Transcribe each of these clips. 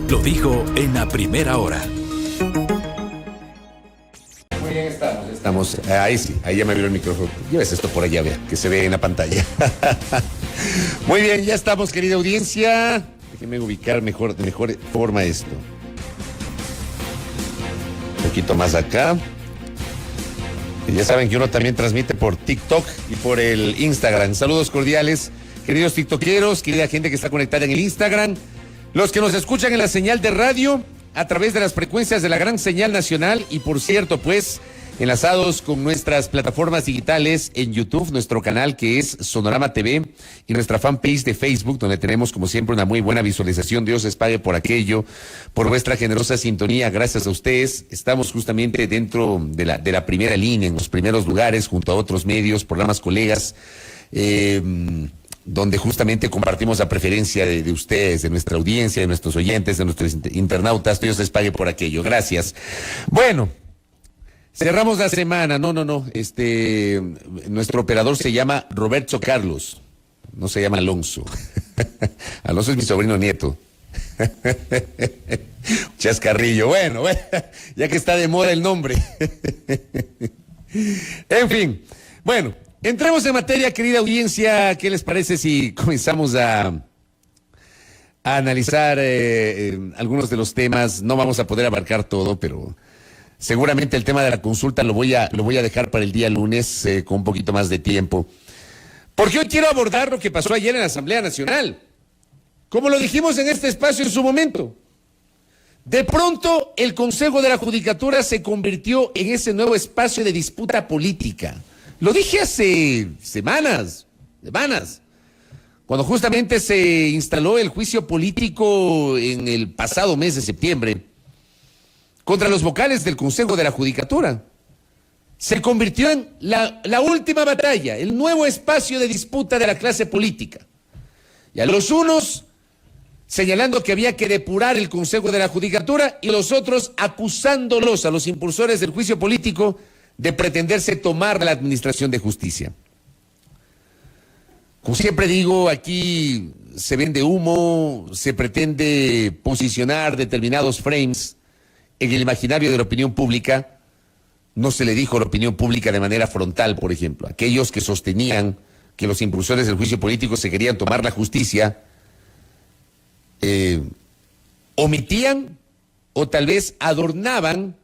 lo dijo en la primera hora. Muy bien, estamos. Ahí sí, ahí ya me abrió el micrófono. Lleves esto por allá, vea, que se ve en la pantalla. Muy bien, ya estamos, querida audiencia. Déjenme ubicar de mejor forma esto. Un poquito más acá. Y ya saben que uno también transmite por TikTok y por el Instagram. Saludos cordiales, queridos tiktokeros, querida gente que está conectada en el Instagram, los que nos escuchan en la señal de radio a través de las frecuencias de la gran señal nacional y, por cierto, pues enlazados con nuestras plataformas digitales en YouTube, nuestro canal que es Sonorama TV, y nuestra fanpage de Facebook, donde tenemos como siempre una muy buena visualización. Dios les pague por aquello, por vuestra generosa sintonía. Gracias a ustedes. Estamos justamente dentro de la primera línea, en los primeros lugares, junto a otros medios, programas, colegas, donde justamente compartimos la preferencia de ustedes, de nuestra audiencia, de nuestros oyentes, de nuestros internautas. Dios les pague por aquello. Gracias. Bueno, cerramos la semana. No. Nuestro operador se llama Roberto Carlos. No se llama Alonso. Alonso es mi sobrino nieto. Chascarrillo. Bueno, ya que está de moda el nombre. En fin. Bueno, entremos en materia, querida audiencia. ¿Qué les parece si comenzamos a analizar algunos de los temas? No vamos a poder abarcar todo, pero seguramente el tema de la consulta lo voy a dejar para el día lunes con un poquito más de tiempo. Porque hoy quiero abordar lo que pasó ayer en la Asamblea Nacional. Como lo dijimos en este espacio en su momento. De pronto el Consejo de la Judicatura se convirtió en ese nuevo espacio de disputa política. Lo dije hace semanas, cuando justamente se instaló el juicio político en el pasado mes de septiembre contra los vocales del Consejo de la Judicatura. Se convirtió en la última batalla, el nuevo espacio de disputa de la clase política. Y a los unos señalando que había que depurar el Consejo de la Judicatura y los otros acusándolos a los impulsores del juicio político de pretenderse tomar la administración de justicia. Como siempre digo, aquí se vende humo, se pretende posicionar determinados frames en el imaginario de la opinión pública. No se le dijo a la opinión pública de manera frontal, por ejemplo. Aquellos que sostenían que los impulsores del juicio político se querían tomar la justicia, omitían o tal vez adornaban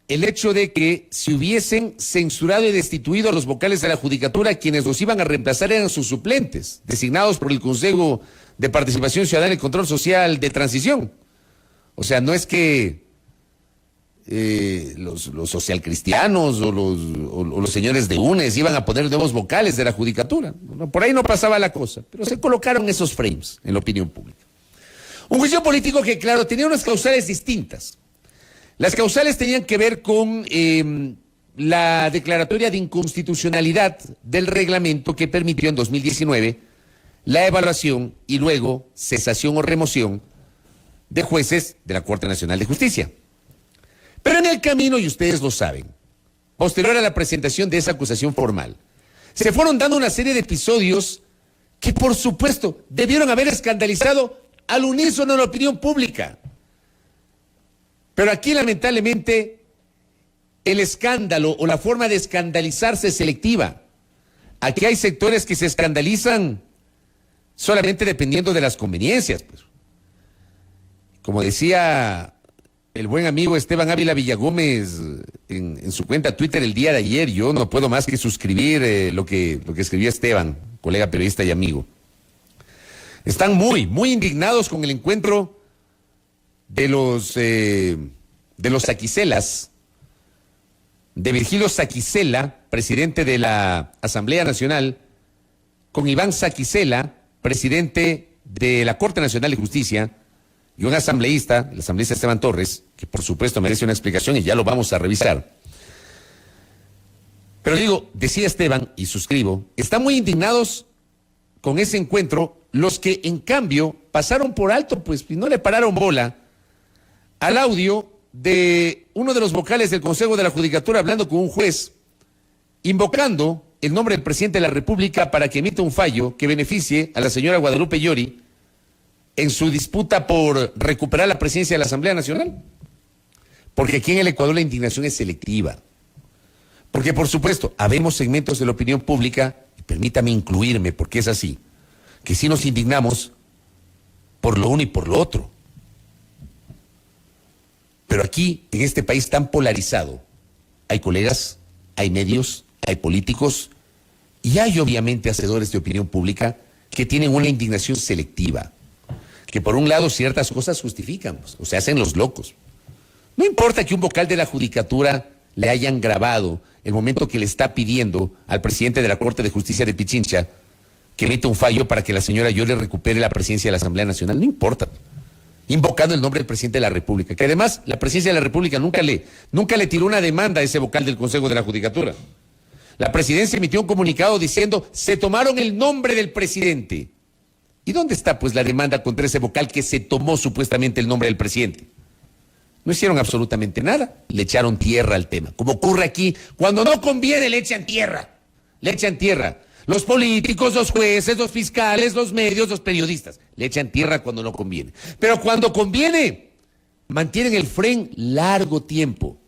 el hecho de que si hubiesen censurado y destituido a los vocales de la Judicatura, quienes los iban a reemplazar eran sus suplentes, designados por el Consejo de Participación Ciudadana y Control Social de Transición. O sea, no es que los socialcristianos o los señores de UNES iban a poner nuevos vocales de la Judicatura. Por ahí no pasaba la cosa, pero se colocaron esos frames en la opinión pública. Un juicio político que, claro, tenía unas causales distintas. Las causales tenían que ver con la declaratoria de inconstitucionalidad del reglamento que permitió en 2019 la evaluación y luego cesación o remoción de jueces de la Corte Nacional de Justicia. Pero en el camino, y ustedes lo saben, posterior a la presentación de esa acusación formal, se fueron dando una serie de episodios que, por supuesto, debieron haber escandalizado al unísono en la opinión pública. Pero aquí, lamentablemente, el escándalo o la forma de escandalizarse es selectiva. Aquí hay sectores que se escandalizan solamente dependiendo de las conveniencias, pues. Como decía el buen amigo Esteban Ávila Villagómez en su cuenta Twitter el día de ayer, yo no puedo más que suscribir lo que escribió Esteban, colega periodista y amigo. Están muy indignados con el encuentro de los Saquicelas, de Virgilio Saquicela, presidente de la Asamblea Nacional, con Iván Saquicela, presidente de la Corte Nacional de Justicia, y un asambleísta, el asambleísta Esteban Torres, que por supuesto merece una explicación y ya lo vamos a revisar. Pero digo, decía Esteban, y suscribo, están muy indignados con ese encuentro los que en cambio pasaron por alto, pues, y no le pararon bola al audio de uno de los vocales del Consejo de la Judicatura hablando con un juez, invocando el nombre del presidente de la República para que emita un fallo que beneficie a la señora Guadalupe Llori, en su disputa por recuperar la presidencia de la Asamblea Nacional. Porque aquí en el Ecuador la indignación es selectiva. Porque, por supuesto, habemos segmentos de la opinión pública, y permítame incluirme, porque es así, que sí nos indignamos por lo uno y por lo otro. Pero aquí, en este país tan polarizado, hay colegas, hay medios, hay políticos, y hay obviamente hacedores de opinión pública que tienen una indignación selectiva, que por un lado ciertas cosas justifican, pues, o se hacen los locos. No importa que un vocal de la Judicatura le hayan grabado el momento que le está pidiendo al presidente de la Corte de Justicia de Pichincha que emita un fallo para que la señora Yole recupere la presidencia de la Asamblea Nacional, no importa, invocando el nombre del presidente de la República, que además la presidencia de la República nunca le tiró una demanda a ese vocal del Consejo de la Judicatura. La presidencia emitió un comunicado diciendo, se tomaron el nombre del presidente. ¿Y dónde está pues la demanda contra ese vocal que se tomó supuestamente el nombre del presidente? No hicieron absolutamente nada, le echaron tierra al tema. Como ocurre aquí, cuando no conviene le echan tierra. Los políticos, los jueces, los fiscales, los medios, los periodistas, le echan tierra cuando no conviene. Pero cuando conviene, mantienen el freno largo tiempo.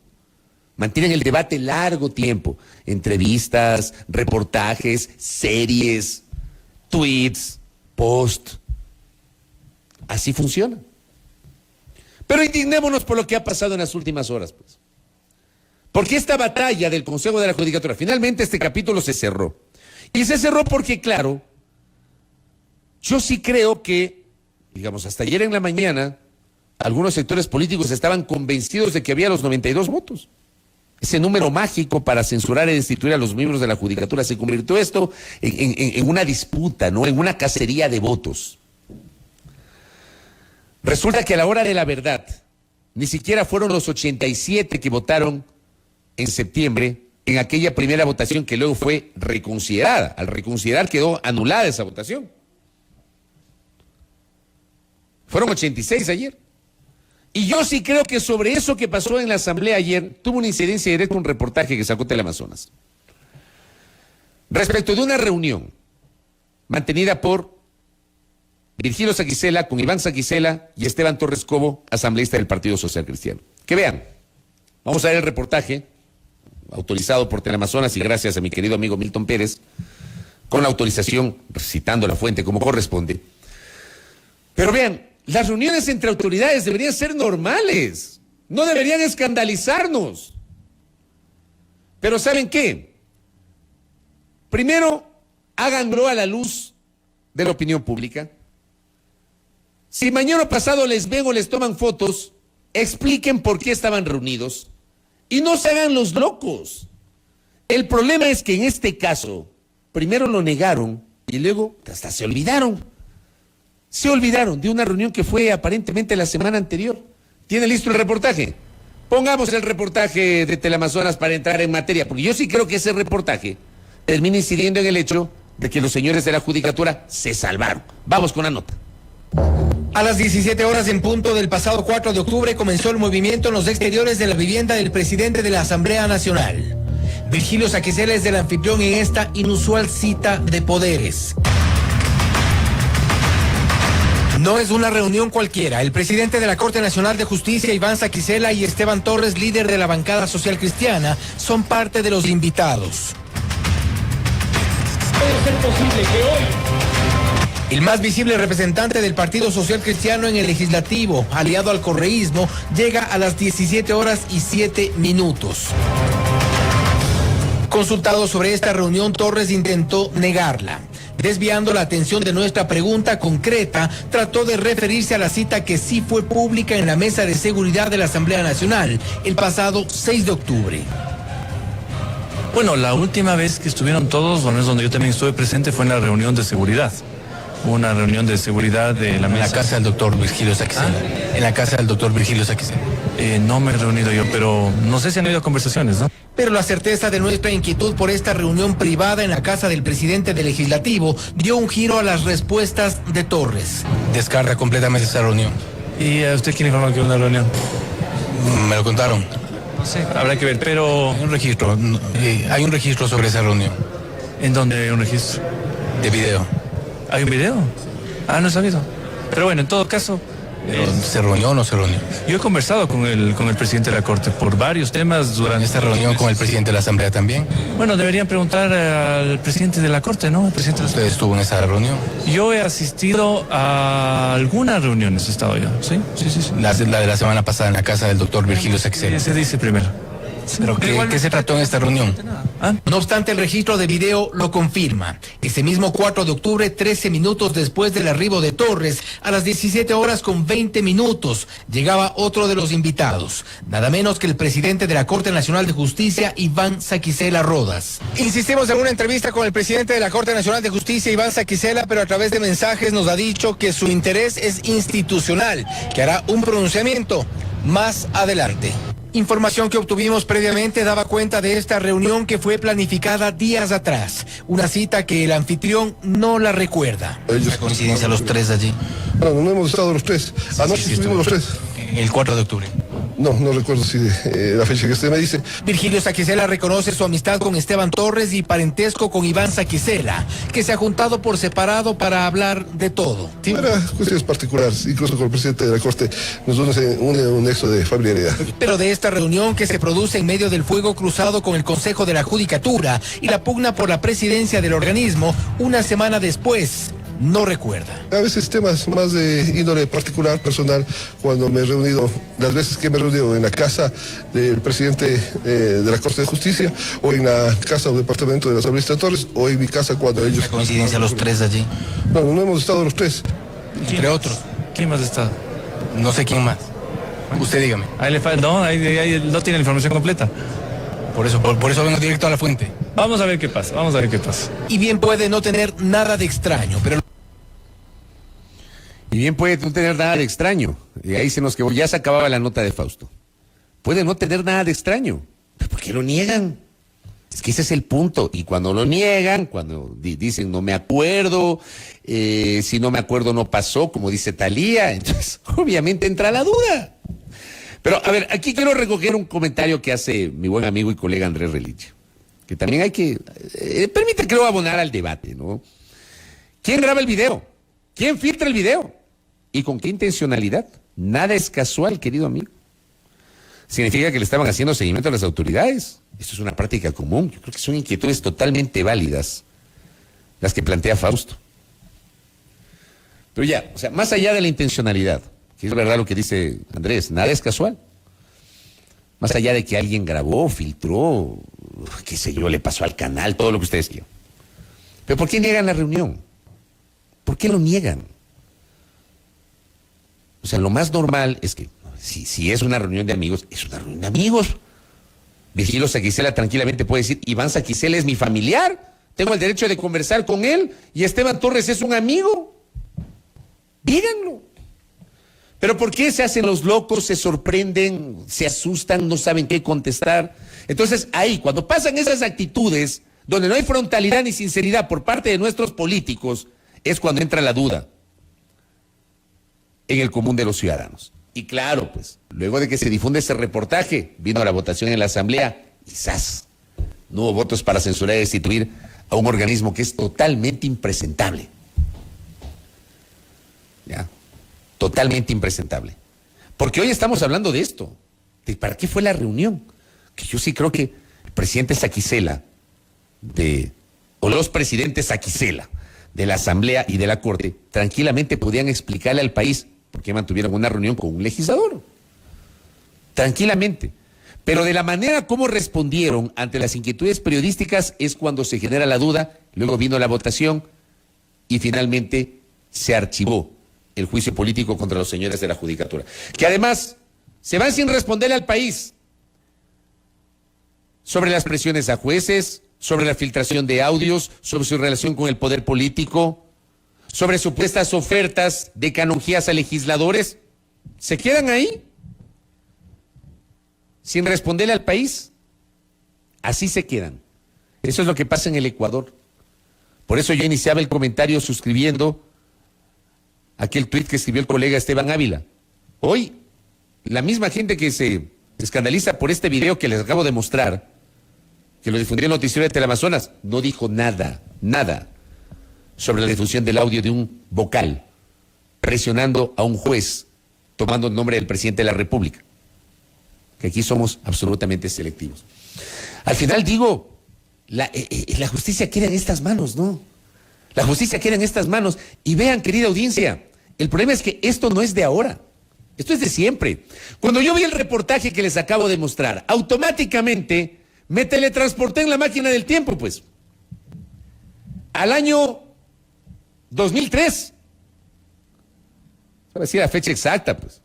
Mantienen el debate largo tiempo. Entrevistas, reportajes, series, tweets, post. Así funciona. Pero indignémonos por lo que ha pasado en las últimas horas, pues. Porque esta batalla del Consejo de la Judicatura, finalmente este capítulo se cerró. Y se cerró porque, claro, yo sí creo que, digamos, hasta ayer en la mañana, algunos sectores políticos estaban convencidos de que había los 92 votos. Ese número mágico para censurar y destituir a los miembros de la Judicatura, se convirtió esto en una disputa, ¿no? En una cacería de votos. Resulta que a la hora de la verdad, ni siquiera fueron los 87 que votaron en septiembre en aquella primera votación que luego fue reconsiderada. Al reconsiderar quedó anulada esa votación. Fueron 86 ayer. Y yo sí creo que sobre eso que pasó en la Asamblea ayer tuvo una incidencia directa un reportaje que sacó Teleamazonas. Respecto de una reunión mantenida por Virgilio Saquicela con Iván Saquicela y Esteban Torres Cobo, asambleísta del Partido Social Cristiano. Que vean, vamos a ver el reportaje, autorizado por Teleamazonas y gracias a mi querido amigo Milton Pérez, con la autorización, citando la fuente como corresponde. Pero vean, las reuniones entre autoridades deberían ser normales, no deberían escandalizarnos. Pero ¿saben qué? Primero, háganlo a la luz de la opinión pública. Si mañana pasado les ven o les toman fotos, expliquen por qué estaban reunidos y no se hagan los locos. El problema es que en este caso, primero lo negaron y luego hasta se olvidaron. Se olvidaron de una reunión que fue aparentemente la semana anterior. ¿Tiene listo el reportaje? Pongamos el reportaje de Teleamazonas para entrar en materia, porque yo sí creo que ese reportaje termina incidiendo en el hecho de que los señores de la Judicatura se salvaron. Vamos con la nota. A las 17 horas en punto del pasado 4 de octubre comenzó el movimiento en los exteriores de la vivienda del presidente de la Asamblea Nacional. Virgilio Saquicela es el anfitrión en esta inusual cita de poderes. No es una reunión cualquiera. El presidente de la Corte Nacional de Justicia, Iván Saquicela, y Esteban Torres, líder de la bancada social cristiana, son parte de los invitados. Puede ser posible que hoy el más visible representante del Partido Social Cristiano en el Legislativo, aliado al correísmo, llega a las 17 horas y 7 minutos. Consultado sobre esta reunión, Torres intentó negarla. Desviando la atención de nuestra pregunta concreta, trató de referirse a la cita que sí fue pública en la Mesa de Seguridad de la Asamblea Nacional el pasado 6 de octubre. Bueno, la última vez que estuvieron todos, bueno, es donde yo también estuve presente, fue en la reunión de seguridad. Una reunión de seguridad de la mesa. En la casa del doctor Virgilio Saquicela. En la casa del doctor Virgilio Saquicela. No me he reunido yo, pero no sé si han habido conversaciones, ¿no? Pero la certeza de nuestra inquietud por esta reunión privada en la casa del presidente del Legislativo dio un giro a las respuestas de Torres. Descarta completamente esa reunión. ¿Y a usted quién informó que hubo una reunión? Me lo contaron. Sí, habrá que ver, pero... Hay un registro sobre esa reunión. ¿En dónde hay un registro? De video. ¿Hay un video? Ah, no he sabido. Pero bueno, en todo caso, ¿Se reunió o no se reunió? yo he conversado con el presidente de la Corte por varios temas durante ¿Esta reunión con el presidente de la Asamblea también? Bueno, deberían preguntar al presidente de la Corte, ¿no? El presidente de la... ¿Usted estuvo en esa reunión? Yo he asistido a algunas reuniones, he estado yo, ¿sí? Sí. La de la semana pasada en la casa del doctor Virgilio Saxel. Se dice primero. ¿Pero qué se trató en esta reunión? ¿Ah? No obstante, el registro de video lo confirma. Ese mismo 4 de octubre, 13 minutos después del arribo de Torres, a las 17 horas con 20 minutos, llegaba otro de los invitados, nada menos que el presidente de la Corte Nacional de Justicia, Iván Saquicela Rodas. Insistimos en una entrevista con el presidente de la Corte Nacional de Justicia, Iván Saquicela, pero a través de mensajes nos ha dicho que su interés es institucional, que hará un pronunciamiento más adelante. Información que obtuvimos previamente daba cuenta de esta reunión que fue planificada días atrás. Una cita que el anfitrión no la recuerda. ¿La coincidencia los tres allí? No hemos estado los tres. Anoche estuvimos los tres. El 4 de octubre. No recuerdo si la fecha que usted me dice. Virgilio Saquicela reconoce su amistad con Esteban Torres y parentesco con Iván Saquicela, que se ha juntado por separado para hablar de todo. Para cuestiones particulares, incluso con el presidente de la Corte nos une un nexo de familiaridad. Pero de esta reunión que se produce en medio del fuego cruzado con el Consejo de la Judicatura y la pugna por la presidencia del organismo, una semana después, no recuerda. A veces temas más de índole particular, personal, cuando me he reunido, las veces que me he reunido en la casa del presidente de la Corte de Justicia, o en la casa o departamento de la Asamblea Torres, o en mi casa cuando ellos... ¿La coincidencia los tres allí? No hemos estado los tres. Entre otros. ¿Quién más está? No sé quién más. Usted dígame. Ahí le falta, no, ahí no tiene la información completa. Por eso vengo directo a la fuente. Vamos a ver qué pasa. Y bien puede no tener nada de extraño, pero... Y bien puede no tener nada de extraño. Y ahí se nos quedó, ya se acababa la nota de Fausto. Puede no tener nada de extraño. ¿Pero por qué lo niegan? Es que ese es el punto. Y cuando lo niegan, cuando dicen no me acuerdo, si no me acuerdo no pasó, como dice Thalía, entonces obviamente entra la duda. Pero a ver, aquí quiero recoger un comentario que hace mi buen amigo y colega Andrés Reliche, que también hay que, permite creo abonar al debate, ¿no? ¿Quién graba el video? ¿Quién filtra el video? ¿Y con qué intencionalidad? Nada es casual, querido amigo. Significa que le estaban haciendo seguimiento a las autoridades. Esto es una práctica común. Yo creo que son inquietudes totalmente válidas las que plantea Fausto. Pero ya, o sea, más allá de la intencionalidad, que es verdad lo que dice Andrés, nada es casual. Más allá de que alguien grabó, filtró, qué sé yo, le pasó al canal, todo lo que ustedes quieran. Pero ¿por qué niegan la reunión? ¿Por qué lo niegan? O sea, lo más normal es que si es una reunión de amigos, es una reunión de amigos. Virgilio Saquicela tranquilamente puede decir, Iván Saquicela es mi familiar, tengo el derecho de conversar con él, y Esteban Torres es un amigo. Díganlo. Pero ¿por qué se hacen los locos, se sorprenden, se asustan, no saben qué contestar? Entonces ahí, cuando pasan esas actitudes, donde no hay frontalidad ni sinceridad por parte de nuestros políticos, es cuando entra la duda en el común de los ciudadanos. Y claro, pues, luego de que se difunde ese reportaje, vino a la votación en la Asamblea, quizás no hubo votos para censurar y destituir a un organismo que es totalmente impresentable. ¿Ya? Totalmente impresentable. Porque hoy estamos hablando de esto, de para qué fue la reunión. Que yo sí creo que el presidente Saquicela, o los presidentes Saquicela, de la Asamblea y de la Corte, tranquilamente podían explicarle al país por qué mantuvieron una reunión con un legislador. Tranquilamente. Pero de la manera como respondieron ante las inquietudes periodísticas es cuando se genera la duda, luego vino la votación y finalmente se archivó el juicio político contra los señores de la Judicatura. Que además se van sin responderle al país sobre las presiones a jueces, sobre la filtración de audios, sobre su relación con el poder político, sobre supuestas ofertas de canonjías a legisladores. ¿Se quedan ahí? Sin responderle al país. Así se quedan. Eso es lo que pasa en el Ecuador. Por eso yo iniciaba el comentario suscribiendo aquel tuit que escribió el colega Esteban Ávila. Hoy, la misma gente que se escandaliza por este video que les acabo de mostrar, que lo difundió en el noticiero de Teleamazonas, no dijo nada sobre la difusión del audio de un vocal presionando a un juez, tomando el nombre del presidente de la República. Que aquí somos absolutamente selectivos. Al final digo, la justicia queda en estas manos, ¿no? La justicia queda en estas manos. Y vean, querida audiencia, el problema es que esto no es de ahora. Esto es de siempre. Cuando yo vi el reportaje que les acabo de mostrar, automáticamente me teletransporté en la máquina del tiempo, pues. Al año 2003. Voy a decir la fecha exacta, pues.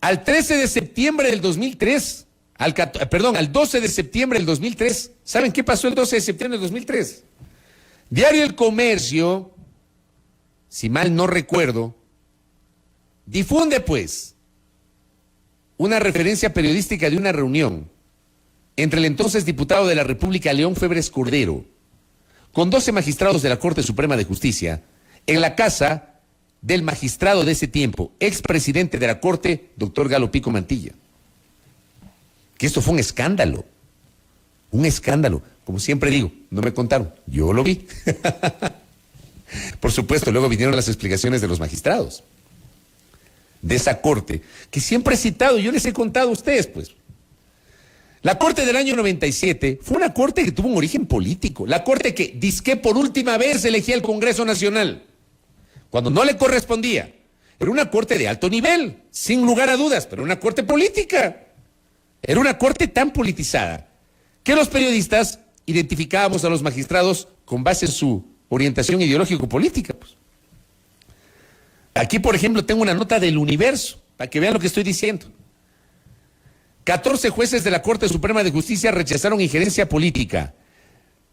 Al 13 de septiembre del 2003. Al 12 de septiembre del 2003. ¿Saben qué pasó el 12 de septiembre del 2003? Diario El Comercio, si mal no recuerdo, difunde, pues, una referencia periodística de una reunión entre el entonces diputado de la República, León Febres Cordero, con 12 magistrados de la Corte Suprema de Justicia, en la casa del magistrado de ese tiempo, expresidente de la Corte, doctor Galo Pico Mantilla. Que esto fue un escándalo. Un escándalo. Como siempre digo, no me contaron, yo lo vi. Por supuesto, luego vinieron las explicaciones de los magistrados de esa corte, que siempre he citado, yo les he contado a ustedes, pues. La corte del año 97 fue una corte que tuvo un origen político, la corte que dizque por última vez elegía el Congreso Nacional, cuando no le correspondía. Era una corte de alto nivel, sin lugar a dudas, pero una corte política. Era una corte tan politizada que los periodistas identificábamos a los magistrados con base en su orientación ideológico-política, pues. Aquí, por ejemplo, tengo una nota del Universo, para que vean lo que estoy diciendo. 14 jueces de la Corte Suprema de Justicia rechazaron injerencia política.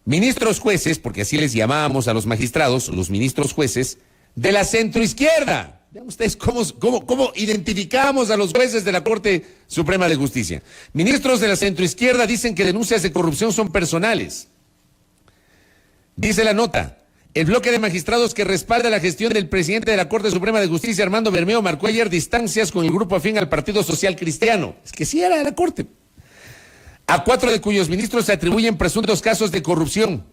Ministros jueces, porque así les llamábamos a los magistrados, los ministros jueces, de la centroizquierda. Vean ustedes cómo identificamos a los jueces de la Corte Suprema de Justicia. Ministros de la centroizquierda dicen que denuncias de corrupción son personales. Dice la nota, el bloque de magistrados que respalda la gestión del presidente de la Corte Suprema de Justicia, Armando Bermeo, marcó ayer distancias con el grupo afín al Partido Social Cristiano. Es que sí era de la Corte. A 4 de cuyos ministros se atribuyen presuntos casos de corrupción.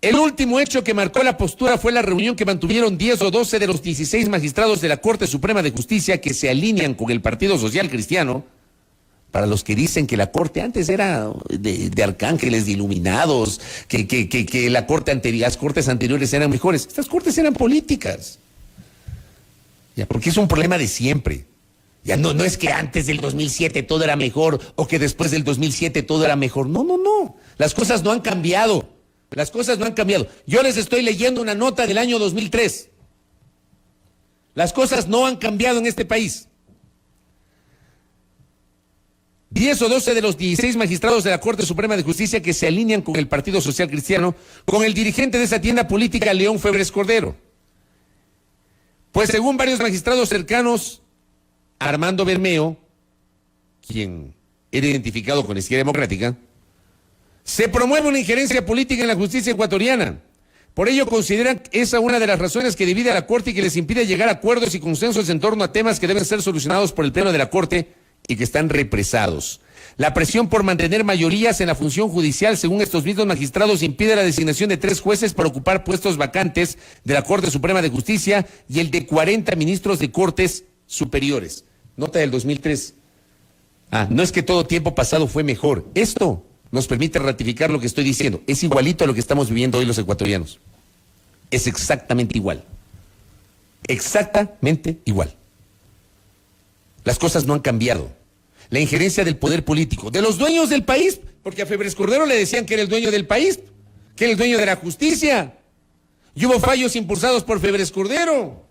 El último hecho que marcó la postura fue la reunión que mantuvieron 10 o 12 de los 16 magistrados de la Corte Suprema de Justicia que se alinean con el Partido Social Cristiano. Para los que dicen que la Corte antes era de arcángeles, de iluminados, que las cortes anteriores eran mejores. Estas cortes eran políticas. Ya, porque es un problema de siempre. Ya no es que antes del 2007 todo era mejor o que después del 2007 todo era mejor. No. Las cosas no han cambiado. Las cosas no han cambiado. Yo les estoy leyendo una nota del año 2003. Las cosas no han cambiado en este país. 10 o 12 de los 16 magistrados de la Corte Suprema de Justicia que se alinean con el Partido Social Cristiano, con el dirigente de esa tienda política, León Febres Cordero. Pues según varios magistrados cercanos, Armando Bermeo, quien era identificado con la Izquierda Democrática, se promueve una injerencia política en la justicia ecuatoriana. Por ello consideran esa una de las razones que divide a la Corte y que les impide llegar a acuerdos y consensos en torno a temas que deben ser solucionados por el Pleno de la Corte y que están represados. La presión por mantener mayorías en la función judicial, según estos mismos magistrados, impide la designación de 3 jueces para ocupar puestos vacantes de la Corte Suprema de Justicia y el de 40 ministros de Cortes superiores. Nota del 2003. No es que todo tiempo pasado fue mejor. Esto nos permite ratificar lo que estoy diciendo. Es igualito a lo que estamos viviendo hoy los ecuatorianos. Es exactamente igual. Exactamente igual. Las cosas no han cambiado. La injerencia del poder político, de los dueños del país, porque a Febres Cordero le decían que era el dueño del país, que era el dueño de la justicia. Y hubo fallos impulsados por Febres Cordero.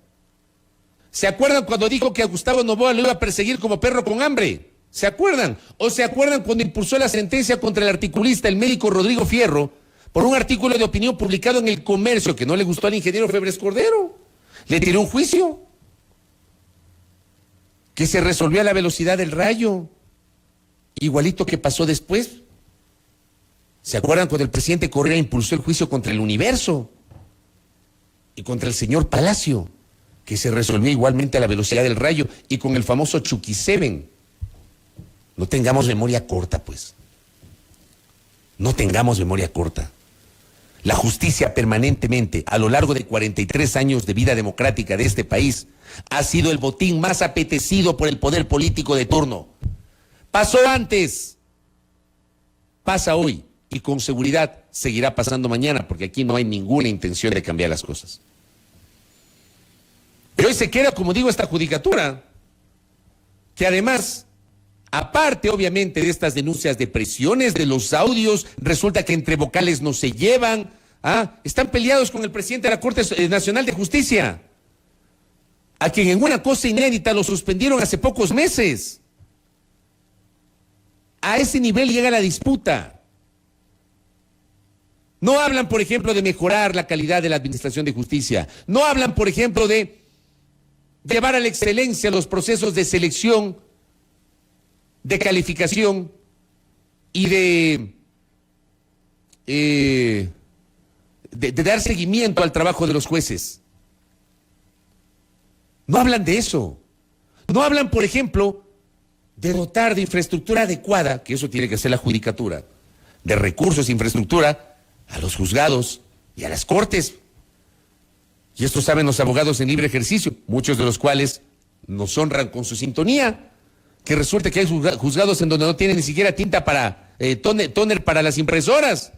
¿Se acuerdan cuando dijo que a Gustavo Noboa lo iba a perseguir como perro con hambre? ¿Se acuerdan? ¿O se acuerdan cuando impulsó la sentencia contra el articulista, el médico Rodrigo Fierro, por un artículo de opinión publicado en El Comercio que no le gustó al ingeniero Febres Cordero? Le tiró un juicio que se resolvió a la velocidad del rayo, igualito que pasó después. ¿Se acuerdan cuando el presidente Correa impulsó el juicio contra el Universo y contra el señor Palacio, que se resolvió igualmente a la velocidad del rayo, y con el famoso Chucky 7? No tengamos memoria corta, pues. No tengamos memoria corta. La justicia permanentemente, a lo largo de 43 años de vida democrática de este país, ha sido el botín más apetecido por el poder político de turno. Pasó antes, pasa hoy y con seguridad seguirá pasando mañana, porque aquí no hay ninguna intención de cambiar las cosas. Pero hoy se queda, como digo, esta judicatura, que además, aparte obviamente de estas denuncias de presiones, de los audios, resulta que entre vocales no se llevan, están peleados con el presidente de la Corte Nacional de Justicia, a quien en una cosa inédita lo suspendieron hace pocos meses. A ese nivel llega la disputa. No hablan, por ejemplo, de mejorar la calidad de la administración de justicia. No hablan, por ejemplo, de llevar a la excelencia los procesos de selección, de calificación y de dar seguimiento al trabajo de los jueces. No hablan de eso. No hablan, por ejemplo, de dotar de infraestructura adecuada, que eso tiene que hacer la judicatura, de recursos e infraestructura a los juzgados y a las cortes. Y esto saben los abogados en libre ejercicio, muchos de los cuales nos honran con su sintonía, que resulta que hay juzgados en donde no tienen ni siquiera tinta para tóner para las impresoras.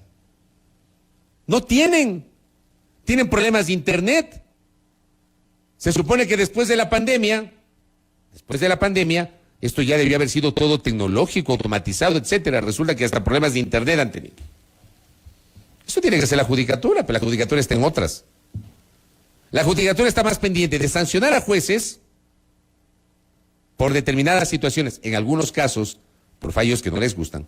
No tienen problemas de internet. Se supone que después de la pandemia, esto ya debió haber sido todo tecnológico, automatizado, etcétera. Resulta que hasta problemas de internet han tenido. Eso tiene que ser la judicatura, pero la judicatura está en otras. La judicatura está más pendiente de sancionar a jueces por determinadas situaciones, en algunos casos, por fallos que no les gustan,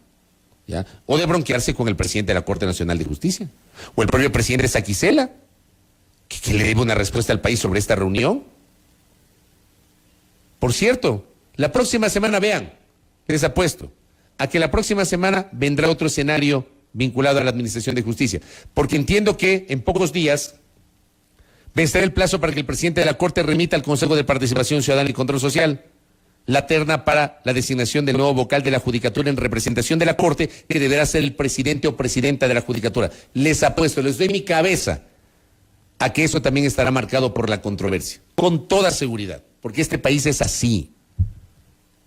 ¿ya? O de bronquearse con el presidente de la Corte Nacional de Justicia, o el propio presidente Saquicela, que le debe una respuesta al país sobre esta reunión. Por cierto, la próxima semana, vean, les apuesto a que la próxima semana vendrá otro escenario vinculado a la Administración de Justicia, porque entiendo que en pocos días vencerá el plazo para que el presidente de la Corte remita al Consejo de Participación Ciudadana y Control Social la terna para la designación del nuevo vocal de la Judicatura en representación de la Corte, que deberá ser el presidente o presidenta de la Judicatura. Les apuesto, les doy mi cabeza a que eso también estará marcado por la controversia, con toda seguridad, porque este país es así,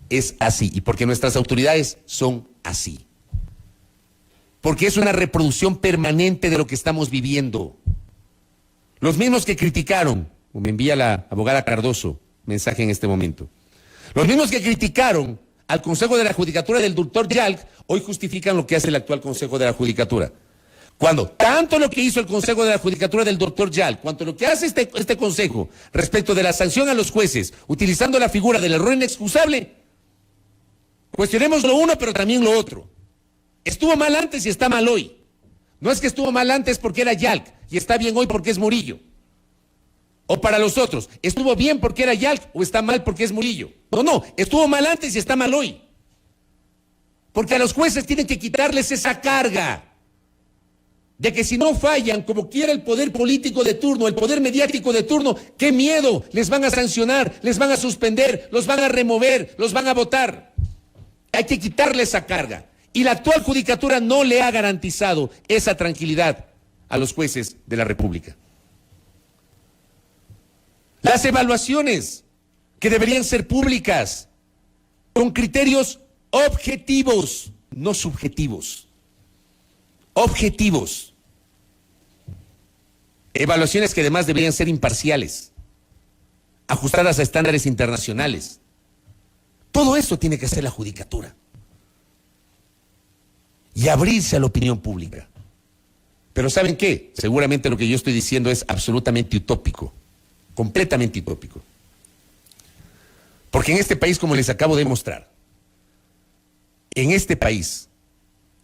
y porque nuestras autoridades son así, porque es una reproducción permanente de lo que estamos viviendo. Los mismos que criticaron, o me envía la abogada Cardoso mensaje en este momento, los mismos que criticaron al Consejo de la Judicatura del doctor Yalc, hoy justifican lo que hace el actual Consejo de la Judicatura. Cuando tanto lo que hizo el Consejo de la Judicatura del doctor Yalc, cuanto lo que hace este Consejo respecto de la sanción a los jueces, utilizando la figura del error inexcusable, cuestionemos lo uno, pero también lo otro. Estuvo mal antes y está mal hoy. No es que estuvo mal antes porque era Yalc y está bien hoy porque es Murillo. O para los otros, estuvo bien porque era Yalc o está mal porque es Murillo. No, estuvo mal antes y está mal hoy. Porque a los jueces tienen que quitarles esa carga de que si no fallan como quiera el poder político de turno, el poder mediático de turno, qué miedo, les van a sancionar, les van a suspender, los van a remover, los van a votar. Hay que quitarles esa carga. Y la actual judicatura no le ha garantizado esa tranquilidad a los jueces de la República. Las evaluaciones que deberían ser públicas, con criterios objetivos, no subjetivos. Objetivos. Evaluaciones que además deberían ser imparciales, ajustadas a estándares internacionales. Todo eso tiene que ser la judicatura. Y abrirse a la opinión pública. Pero ¿saben qué? Seguramente lo que yo estoy diciendo es absolutamente utópico. Completamente utópico. Porque en este país, como les acabo de mostrar, en este país,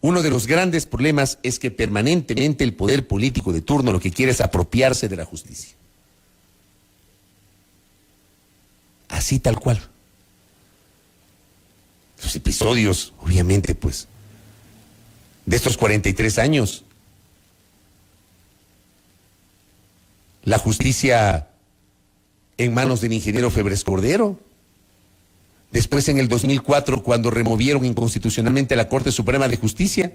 uno de los grandes problemas es que permanentemente el poder político de turno lo que quiere es apropiarse de la justicia. Así tal cual. Los episodios, obviamente, pues, de estos 43 años, la justicia en manos del ingeniero Febres Cordero, después en el 2004 cuando removieron inconstitucionalmente a la Corte Suprema de Justicia,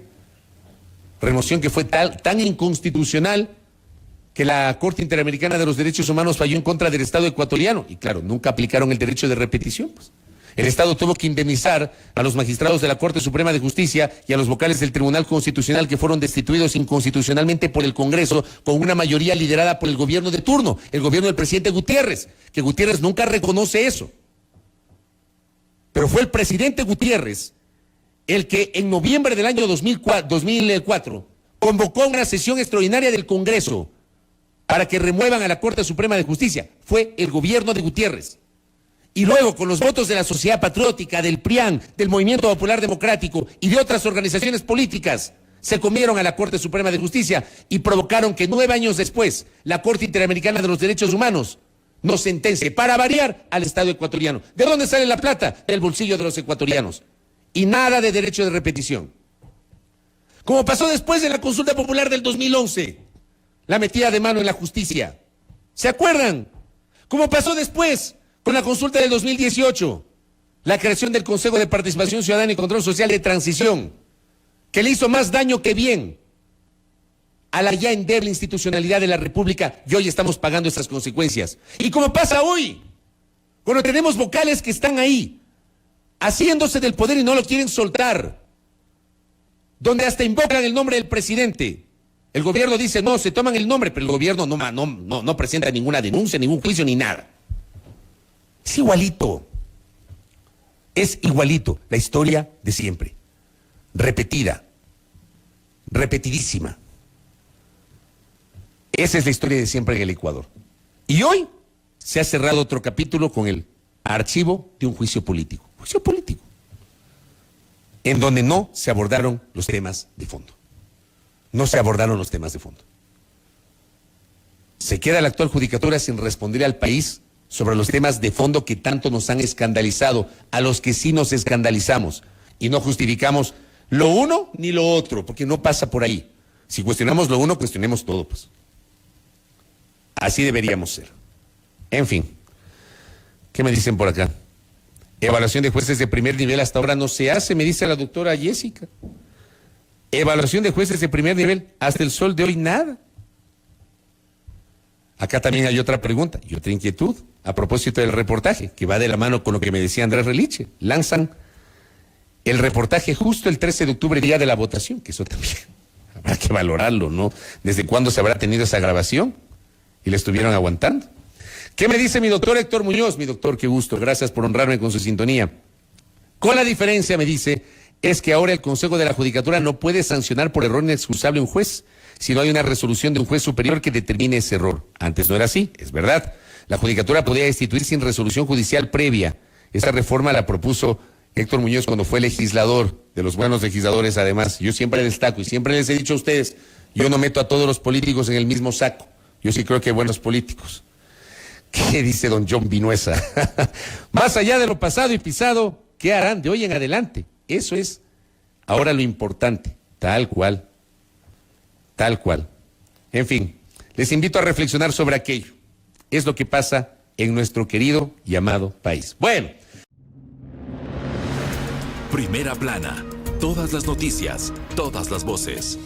Remoción que fue tan inconstitucional que la Corte Interamericana de los Derechos Humanos falló en contra del Estado ecuatoriano. Y claro, nunca aplicaron el derecho de repetición, pues. El Estado tuvo que indemnizar a los magistrados de la Corte Suprema de Justicia y a los vocales del Tribunal Constitucional que fueron destituidos inconstitucionalmente por el Congreso con una mayoría liderada por el gobierno de turno, el gobierno del presidente Gutiérrez, que Gutiérrez nunca reconoce eso. Pero fue el presidente Gutiérrez el que en noviembre del año 2004 convocó una sesión extraordinaria del Congreso para que remuevan a la Corte Suprema de Justicia. Fue el gobierno de Gutiérrez. Y luego, con los votos de la Sociedad Patriótica, del PRIAN, del Movimiento Popular Democrático y de otras organizaciones políticas, se comieron a la Corte Suprema de Justicia y provocaron que 9 años después la Corte Interamericana de los Derechos Humanos nos sentencie, para variar, al Estado ecuatoriano. ¿De dónde sale la plata? Del bolsillo de los ecuatorianos. Y nada de derecho de repetición. Como pasó después de la consulta popular del 2011, la metida de mano en la justicia. ¿Se acuerdan? Como pasó después con la consulta del 2018, la creación del Consejo de Participación Ciudadana y Control Social de Transición, que le hizo más daño que bien a la ya endeble institucionalidad de la República, y hoy estamos pagando esas consecuencias. Y como pasa hoy, cuando tenemos vocales que están ahí, haciéndose del poder y no lo quieren soltar, donde hasta invocan el nombre del presidente. El gobierno dice, no, se toman el nombre, pero el gobierno no presenta ninguna denuncia, ningún juicio, ni nada. Es igualito, la historia de siempre, repetida, repetidísima. Esa es la historia de siempre en el Ecuador. Y hoy se ha cerrado otro capítulo con el archivo de un juicio político, en donde no se abordaron los temas de fondo. Se queda la actual judicatura sin responder al país sobre los temas de fondo que tanto nos han escandalizado, a los que sí nos escandalizamos, y no justificamos lo uno ni lo otro, porque no pasa por ahí. Si cuestionamos lo uno, cuestionemos todo, pues. Así deberíamos ser. En fin, ¿qué me dicen por acá? Evaluación de jueces de primer nivel hasta ahora no se hace, me dice la doctora Jessica. Evaluación de jueces de primer nivel, hasta el sol de hoy nada. Acá también hay otra pregunta y otra inquietud a propósito del reportaje, que va de la mano con lo que me decía Andrés Reliche. Lanzan el reportaje justo el 13 de octubre, día de la votación, que eso también habrá que valorarlo, ¿no? ¿Desde cuándo se habrá tenido esa grabación? Y la estuvieron aguantando. ¿Qué me dice mi doctor Héctor Muñoz? Mi doctor, qué gusto, gracias por honrarme con su sintonía. Con la diferencia, me dice, es que ahora el Consejo de la Judicatura no puede sancionar por error inexcusable a un juez si no hay una resolución de un juez superior que determine ese error. Antes no era así, es verdad. La Judicatura podía destituir sin resolución judicial previa. Esa reforma la propuso Héctor Muñoz cuando fue legislador, de los buenos legisladores además. Yo siempre destaco y siempre les he dicho a ustedes, yo no meto a todos los políticos en el mismo saco. Yo sí creo que hay buenos políticos. ¿Qué dice don John Vinuesa? Más allá de lo pasado y pisado, ¿qué harán de hoy en adelante? Eso es ahora lo importante, tal cual. En fin, les invito a reflexionar sobre aquello. Es lo que pasa en nuestro querido y amado país. Bueno. Primera plana. Todas las noticias, todas las voces.